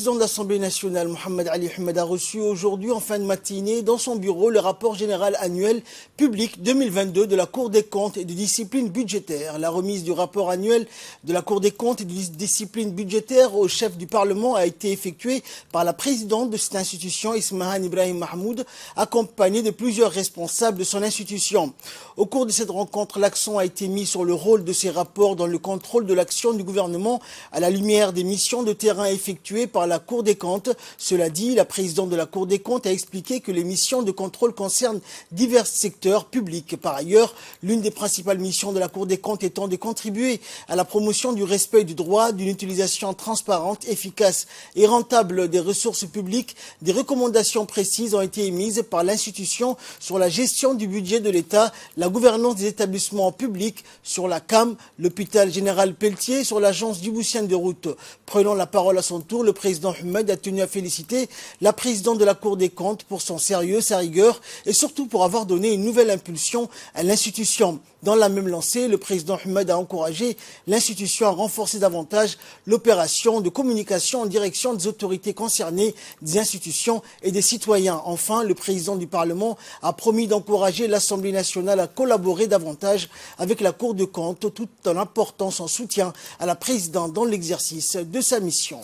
président de l'Assemblée nationale, Mohamed Ali Ahmed, a reçu aujourd'hui en fin de matinée dans son bureau le rapport général annuel public 2022 de la Cour des comptes et de discipline budgétaire. La remise du rapport annuel de la Cour des comptes et de discipline budgétaire au chef du Parlement a été effectuée par la présidente de cette institution, Ismahan Ibrahim Mahmoud, accompagnée de plusieurs responsables de son institution. Au cours de cette rencontre, l'accent a été mis sur le rôle de ces rapports dans le contrôle de l'action du gouvernement à la lumière des missions de terrain effectuées par la Cour des comptes. Cela dit, la présidente de la Cour des comptes a expliqué que les missions de contrôle concernent divers secteurs publics. Par ailleurs, l'une des principales missions de la Cour des comptes étant de contribuer à la promotion du respect du droit, d'une utilisation transparente, efficace et rentable des ressources publiques, des recommandations précises ont été émises par l'institution sur la gestion du budget de l'État, la gouvernance des établissements publics, sur la CAM, l'hôpital général Pelletier, sur l'agence djiboutienne de route. Prenant la parole à son tour, le président Ahmed a tenu à féliciter la présidente de la Cour des comptes pour son sérieux, sa rigueur et surtout pour avoir donné une nouvelle impulsion à l'institution. Dans la même lancée, le président Ahmed a encouragé l'institution à renforcer davantage l'opération de communication en direction des autorités concernées, des institutions et des citoyens. Enfin, le président du Parlement a promis d'encourager l'Assemblée nationale à collaborer davantage avec la Cour des comptes tout en apportant son soutien à la présidente dans l'exercice de sa mission.